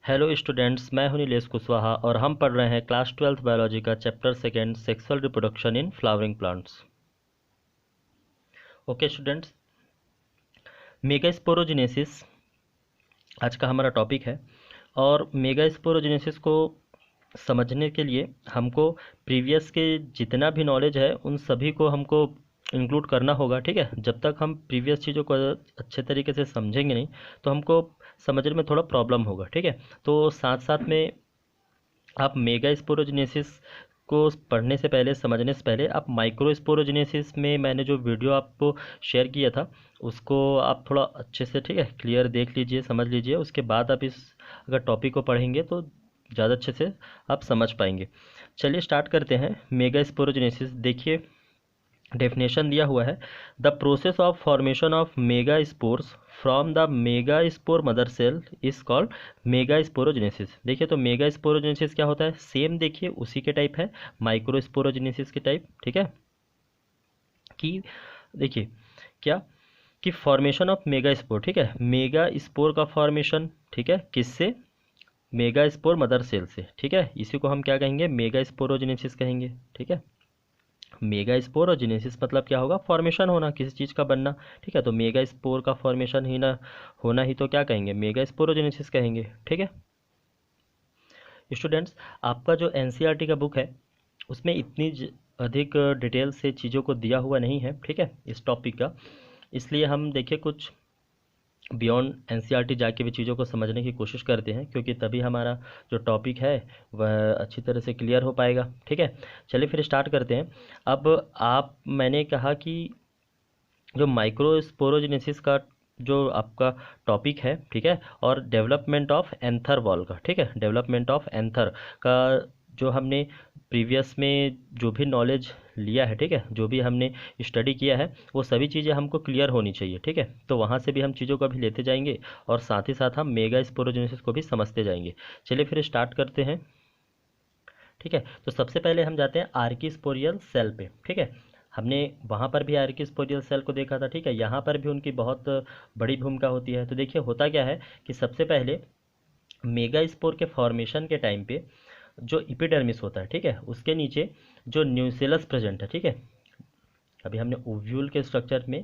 Hello students, मैं हूं नीलेश कुशवाहा और हम पढ़ रहे हैं क्लास 12th बायोलॉजी का chapter second sexual reproduction in flowering plants. Okay students, megasporogenesis आज का हमारा टॉपिक है। और मेगास्पोरोजेनेसिस को समझने के लिए हमको प्रीवियस के जितना भी नॉलेज है उन सभी को हमको इंक्लूड करना होगा। ठीक है, जब तक हम प्रीवियस चीज़ों को अच्छे तरीके से समझेंगे नहीं तो हमको समझने में थोड़ा प्रॉब्लम होगा। ठीक है, तो साथ साथ में आप मेगा स्पोरोजेनेसिस को पढ़ने से पहले, समझने से पहले, आप माइक्रो स्पोरोजेनेसिस में मैंने जो वीडियो आपको शेयर किया था उसको आप थोड़ा अच्छे से, ठीक है, क्लियर देख लीजिए, समझ लीजिए। उसके बाद आप इस अगर टॉपिक को पढ़ेंगे तो ज़्यादा अच्छे से आप समझ पाएंगे। चलिए स्टार्ट करते हैं। मेगा स्पोरोजेनेसिस देखिए, डेफिनेशन दिया हुआ है, the process of formation of mega spores from the mega spore mother cell is called mega sporogenesis. देखिए, तो मेगा स्पोरोजेनेसिस क्या होता है, सेम देखिए उसी के टाइप है, माइक्रो स्पोरोजेनेसिस के टाइप। ठीक है, कि देखिए क्या, कि फॉर्मेशन ऑफ मेगा स्पोर, ठीक है, मेगा स्पोर का फॉर्मेशन, ठीक है, किससे, मेगा स्पोर मदर सेल से। ठीक है, इसी को हम क्या कहेंगे, मेगा स्पोरोजेनेसिस कहेंगे। ठीक है, मेगा स्पोर और जेनेसिस मतलब क्या होगा, फॉर्मेशन होना, किसी चीज़ का बनना। ठीक है, तो मेगा स्पोर का फॉर्मेशन ही ना होना ही तो क्या कहेंगे, मेगा स्पोरोजेनेसिस कहेंगे। ठीक है स्टूडेंट्स, आपका जो एनसीईआरटी का बुक है उसमें इतनी अधिक डिटेल से चीज़ों को दिया हुआ नहीं है। ठीक है, इस टॉपिक का, इसलिए हम देखिए कुछ बियॉन्ड एनसीईआरटी जाके भी चीज़ों को समझने की कोशिश करते हैं, क्योंकि तभी हमारा जो टॉपिक है वह अच्छी तरह से क्लियर हो पाएगा। ठीक है, चलिए फिर स्टार्ट करते हैं। अब मैंने कहा कि जो माइक्रोस्पोरोजेनेसिस का जो आपका टॉपिक है, ठीक है, और डेवलपमेंट ऑफ एंथर वॉल का, ठीक है, डेवलपमेंट ऑफ एंथर का जो हमने प्रीवियस में जो भी नॉलेज लिया है, ठीक है, जो भी हमने स्टडी किया है वो सभी चीज़ें हमको क्लियर होनी चाहिए। ठीक है, तो वहाँ से भी हम चीज़ों को भी लेते जाएंगे और साथ ही साथ हम मेगा स्पोरोजेनेसिस को भी समझते जाएंगे। चलिए फिर स्टार्ट करते हैं। ठीक है, तो सबसे पहले हम जाते हैं आर्किस्पोरियल सेल पे। ठीक है, हमने वहाँ पर भी आर्किस्पोरियल सेल को देखा था। ठीक है, यहाँ पर भी उनकी बहुत बड़ी भूमिका होती है। तो देखिए होता क्या है कि सबसे पहले मेगा स्पोर के फॉर्मेशन के टाइम पे जो इपिडर्मिस होता है, ठीक है, उसके नीचे जो न्यूसेलस प्रेजेंट है। ठीक है, अभी हमने ओव्यूल के स्ट्रक्चर में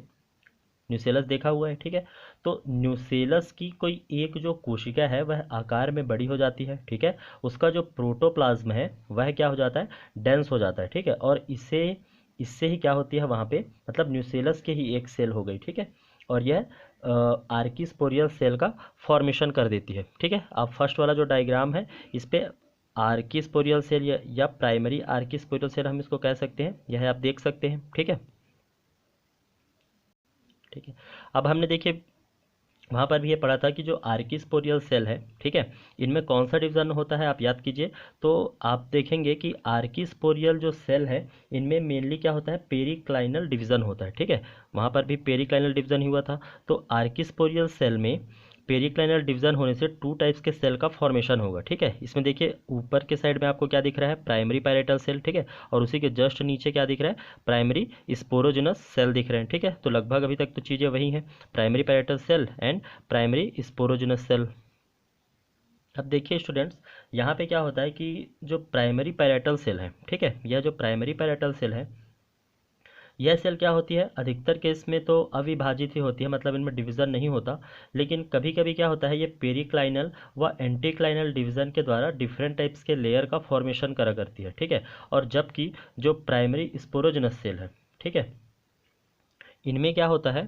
न्यूसेलस देखा हुआ है। ठीक है, तो न्यूसेलस की कोई एक जो कोशिका है वह आकार में बड़ी हो जाती है। ठीक है, उसका जो प्रोटोप्लाज्म है वह क्या हो जाता है, डेंस हो जाता है। ठीक है, और इससे इससे ही क्या होती है वहाँ पे, मतलब न्यूसेलस की ही एक सेल हो गई। ठीक है, और यह आर्किस्पोरियल सेल का फॉर्मेशन कर देती है। ठीक है, आप फर्स्ट वाला जो डायग्राम है इस पे आर्किस्पोरियल सेल या प्राइमरी आर्किस्पोरियल सेल हम इसको कह सकते हैं, यह आप देख सकते हैं। ठीक है, ठीक है, अब हमने देखिए वहाँ पर भी ये पढ़ा था कि जो आर्किस्पोरियल सेल है, ठीक है, इनमें कौन सा डिवीज़न होता है, आप याद कीजिए। तो आप देखेंगे कि आर्किस्पोरियल जो सेल है इनमें मेनली क्या होता है, पेरिक्लाइनल डिवीज़न होता है। ठीक है, वहाँ पर भी पेरिक्लाइनल डिवीज़न ही हुआ था। तो आर्किस्पोरियल सेल में पेरिक्लाइनल डिवीजन होने से टू टाइप्स के सेल का फॉर्मेशन होगा। ठीक है, इसमें देखिए ऊपर के साइड में आपको क्या दिख रहा है, प्राइमरी पैरेटल सेल। ठीक है, और उसी के जस्ट नीचे क्या दिख रहा है, प्राइमरी स्पोरोजिनस सेल दिख रहे हैं। ठीक है, तो लगभग अभी तक तो चीज़ें वही हैं, primary parietal cell and primary sporogenous cell. अब देखिए स्टूडेंट्स, यहाँ पे क्या होता है कि जो प्राइमरी पैरेटल सेल है, ठीक है, यह जो प्राइमरी पैरेटल सेल है, यह सेल क्या होती है, अधिकतर केस में तो अविभाजित ही होती है, मतलब इनमें डिवीज़न नहीं होता। लेकिन कभी कभी क्या होता है, ये पेरिक्लाइनल व एंटीक्लाइनल डिवीज़न के द्वारा डिफरेंट टाइप्स के लेयर का फॉर्मेशन करा करती है। ठीक है, और जबकि जो प्राइमरी स्पोरोजेनस सेल है, ठीक है, इनमें क्या होता है,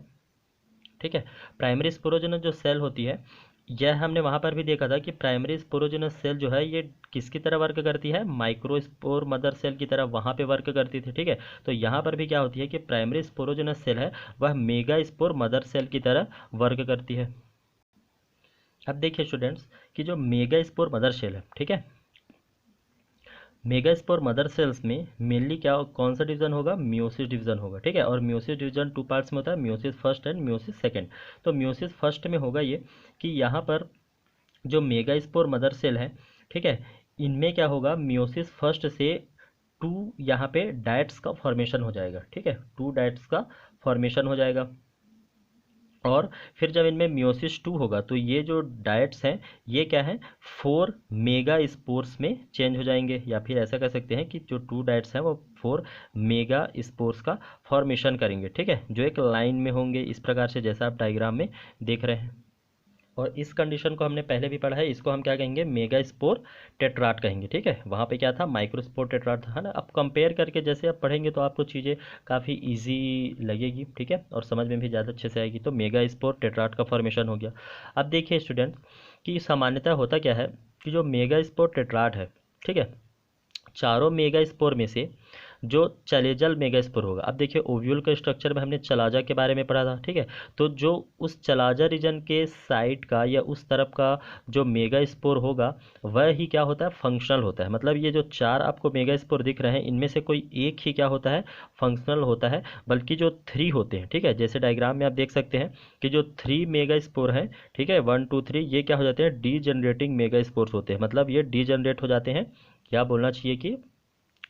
ठीक है, प्राइमरी स्पोरोजेनस जो सेल होती है, यह हमने वहाँ पर भी देखा था कि प्राइमरी स्पोरोजेनस सेल जो है ये किसकी तरह वर्क करती है, माइक्रोस्पोर मदर सेल की तरह वहाँ पे वर्क करती थी। ठीक है, तो यहाँ पर भी क्या होती है कि प्राइमरी स्पोरोजेनस सेल है वह मेगा स्पोर मदर सेल की तरह वर्क करती है। अब देखिए स्टूडेंट्स कि जो मेगा स्पोर मदर सेल है, ठीक है, मेगास्पोर मदर सेल्स में मेनली क्या, कौन सा डिवीजन होगा, मियोसिस डिवीजन होगा। ठीक है, और मियोसिस डिवीजन टू पार्ट्स में होता है, meiosis first and meiosis second. तो मियोसिस फर्स्ट में होगा ये कि यहाँ पर जो मेगास्पोर मदर सेल है, ठीक है, इनमें क्या होगा, मियोसिस फर्स्ट से टू यहाँ पे डाइट्स का फॉर्मेशन हो जाएगा। ठीक है, टू डाइट्स का फॉर्मेशन हो जाएगा। और फिर जब इनमें मियोसिस टू होगा तो ये जो डाइट्स हैं ये क्या है, 4 मेगा स्पोर्स में चेंज हो जाएंगे, या फिर ऐसा कर सकते हैं कि जो 2 डाइट्स हैं वो 4 मेगा स्पोर्स का फॉर्मेशन करेंगे, ठीक है, जो एक लाइन में होंगे इस प्रकार से, जैसा आप डायग्राम में देख रहे हैं। और इस कंडीशन को हमने पहले भी पढ़ा है, इसको हम क्या कहेंगे, मेगा स्पोर टेट्राट कहेंगे, ठीक है। वहाँ पे क्या था, माइक्रो स्पोर टेट्राट था, है ना। अब कंपेयर करके जैसे आप पढ़ेंगे तो आपको चीज़ें काफ़ी इजी लगेगी, ठीक है, और समझ में भी ज़्यादा अच्छे से आएगी। तो मेगा स्पोर टेट्राट का फॉर्मेशन हो गया। अब देखिए स्टूडेंट कि सामान्यतः होता क्या है कि जो मेगा स्पोर टेट्राट है, ठीक है, चारों मेगा स्पोर में से जो चलेजल मेगा स्पोर होगा, अब देखिए ओव्यूल के स्ट्रक्चर में हमने चलाजा के बारे में पढ़ा था, ठीक है, तो जो उस चलाजा रीजन के साइड का या उस तरफ का जो मेगा स्पोर होगा वह ही क्या होता है, फंक्शनल होता है। मतलब ये जो 4 आपको मेगा स्पोर दिख रहे हैं इनमें से कोई एक ही क्या होता है, फंक्शनल होता है, बल्कि जो 3 होते हैं, ठीक है, जैसे डायग्राम में आप देख सकते हैं कि जो 3 मेगा स्पोर हैं, ठीक है, 1 2 3, ये क्या हो जाते हैं, डी जनरेटिंग मेगा स्पोर्स होते हैं। मतलब ये डी जनरेट हो जाते हैं, क्या बोलना चाहिए कि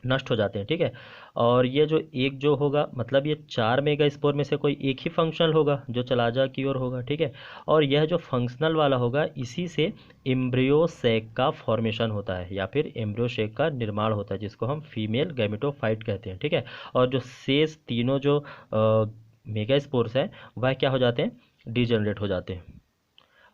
नष्ट हो जाते हैं, ठीक है। और ये जो एक जो होगा, मतलब ये 4 मेगा स्पोर में से कोई एक ही फंक्शनल होगा जो चलाजा की ओर होगा, ठीक है। और यह जो फंक्शनल वाला होगा इसी से एम्ब्रियो सेक का फॉर्मेशन होता है, या फिर एम्ब्रियो सेक का निर्माण होता है, जिसको हम फीमेल गैमेटोफाइट कहते हैं, ठीक है। और जो शेष तीनों जो मेगा स्पोर्स हैं वह क्या हो जाते हैं, डीजनरेट हो जाते हैं।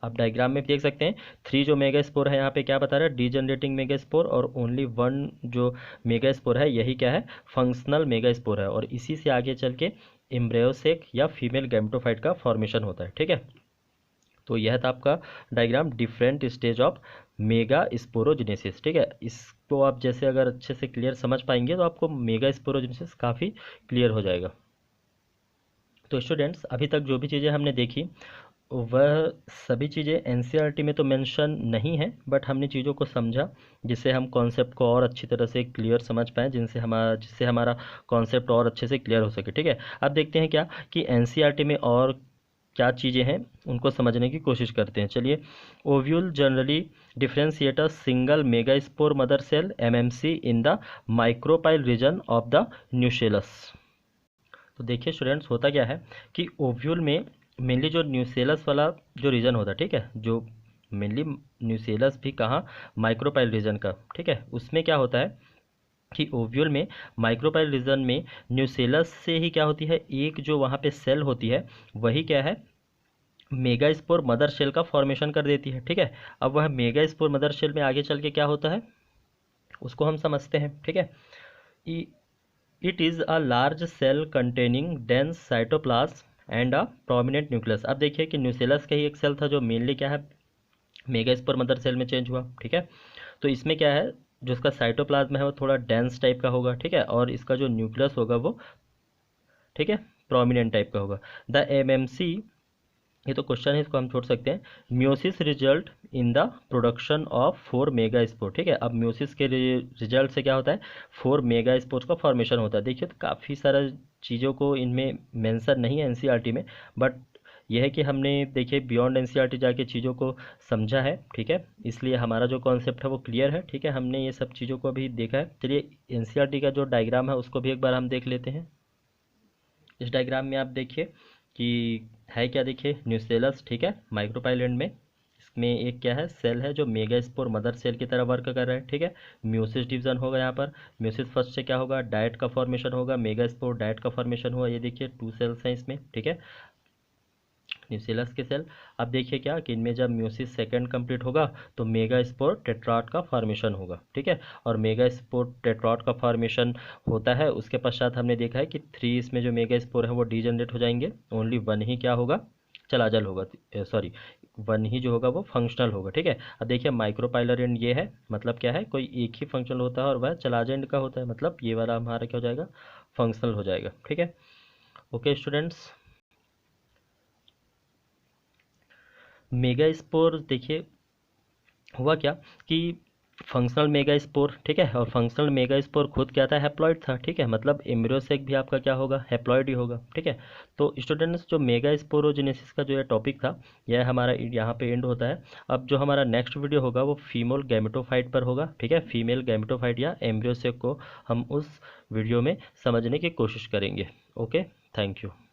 आप डायग्राम में देख सकते हैं 3 जो मेगा स्पोर है यहाँ पे क्या बता रहा है, डीजनरेटिंग मेगा स्पोर, और ओनली 1 जो मेगा स्पोर है यही क्या है, फंक्शनल मेगा स्पोर है। और इसी से आगे चल के एम्ब्रियोसेक या फीमेल गैमेटोफाइट का फॉर्मेशन होता है, ठीक है। तो यह था आपका diagram, different stage of mega sporogenesis, ठीक है। इसको आप जैसे अगर अच्छे से क्लियर समझ पाएंगे तो आपको मेगा स्पोरोजेनेसिस काफ़ी क्लियर हो जाएगा। तो स्टूडेंट्स अभी तक जो भी चीज़ें हमने देखी वह सभी चीज़ें एनसीईआरटी में तो मेंशन नहीं है, बट हमने चीज़ों को समझा जिससे हम कॉन्सेप्ट को और अच्छी तरह से क्लियर समझ पाएँ, जिससे हमारा कॉन्सेप्ट और अच्छे से क्लियर हो सके, ठीक है। अब देखते हैं क्या कि एनसीईआरटी में और क्या चीज़ें हैं उनको समझने की कोशिश करते हैं। चलिए, ovule generally differentiate a single mega spore mother cell MMC in the micropyle region of the nucellus. तो देखिए स्टूडेंट्स होता क्या है कि ओव्यूल में मेनली जो न्यूसेलस वाला जो रीजन होता है, ठीक है, जो मेनली न्यूसेलस भी कहाँ, माइक्रोपाइल रीजन का, ठीक है, उसमें क्या होता है कि ओव्यूल में माइक्रोपाइल रीजन में न्यूसेलस से ही क्या होती है, एक जो वहाँ पे सेल होती है वही क्या है, मेगा स्पोर मदर सेल का फॉर्मेशन कर देती है, ठीक है। अब वह मेगा स्पोर मदर सेल में आगे चल के क्या होता है उसको हम समझते हैं, ठीक है। It is a large cell containing dense cytoplasm and a prominent nucleus. अब देखिए कि न्यूसेलस का ही एक सेल था जो मेनली क्या है, मेगा स्पोर मदर सेल में चेंज हुआ, ठीक है। तो इसमें क्या है, जो इसका साइटोप्लाज्म है वो थोड़ा डेंस टाइप का होगा, ठीक है, और इसका जो न्यूक्लियस होगा वो, ठीक है, प्रोमिनेंट टाइप का होगा। द एमएमसी, ये तो क्वेश्चन है इसको हम छोड़ सकते हैं। Meiosis result in the production of 4 mega spore, ठीक है। अब म्योसिस के रिजल्ट से क्या होता है, 4 मेगा स्पोर्स का फॉर्मेशन होता है। देखिए तो काफ़ी सारा चीज़ों को इनमें मेंशन नहीं है एनसीईआरटी में, बट यह है कि हमने देखिए बियॉन्ड एनसीईआरटी जाके चीज़ों को समझा है, ठीक है, इसलिए हमारा जो कॉन्सेप्ट है वो क्लियर है, ठीक है। हमने ये सब चीज़ों को अभी देखा है। चलिए एनसीईआरटी का जो डायग्राम है उसको भी एक बार हम देख लेते हैं। इस डायग्राम में आप देखिए कि है क्या, देखिए न्यूसेलस, ठीक है, माइक्रोपाइल एंड में इसमें एक क्या है, सेल है जो मेगा स्पोर मदर सेल की तरह वर्क कर रहा है, ठीक है। म्योसिस डिवीजन होगा यहाँ पर। म्योसिस फर्स्ट से क्या होगा, डाइट का फॉर्मेशन होगा, मेगा स्पोर डाइट का फॉर्मेशन हुआ। ये देखिए 2 सेल्स हैं इसमें, ठीक है, न्यूसेलस के सेल। अब देखिए क्या कि इनमें जब म्योसिस सेकंड कंप्लीट होगा तो मेगा स्पोर टेट्राट का फॉर्मेशन होगा, ठीक है। और मेगा स्पोर टेट्राट का फॉर्मेशन होता है, उसके पश्चात हमने देखा है कि 3 इसमें जो मेगा स्पोर है वो डीजनरेट हो जाएंगे, ओनली 1 ही क्या होगा, चलाजल होगा, सॉरी 1 ही जो होगा वो फंक्शनल होगा, ठीक है। अब देखिए माइक्रोपाइलर एंड ये है, मतलब क्या है, कोई एक ही फंक्शनल होता है और वह चलाजा एंड का होता है, मतलब ये वाला हमारा क्या हो जाएगा, फंक्शनल हो जाएगा, ठीक है। ओके स्टूडेंट्स, मेगा स्पोर देखिए हुआ क्या कि फंक्शनल मेगा स्पोर, ठीक है, और फंक्शनल मेगा स्पोर खुद क्या था, हैप्लॉइड था, ठीक है, मतलब एम्ब्रियोसेक भी आपका क्या होगा, हैप्लॉइड ही होगा, ठीक है। तो स्टूडेंट्स जो मेगा स्पोरोजेनेसिस का जो ये टॉपिक था यह हमारा यहाँ पे एंड होता है। अब जो हमारा नेक्स्ट वीडियो होगा वो फीमेल गैमेटोफाइट पर होगा, ठीक है, फीमेल गैमेटोफाइट या एम्ब्रियोसेक को हम उस वीडियो में समझने की कोशिश करेंगे। Okay, thank you.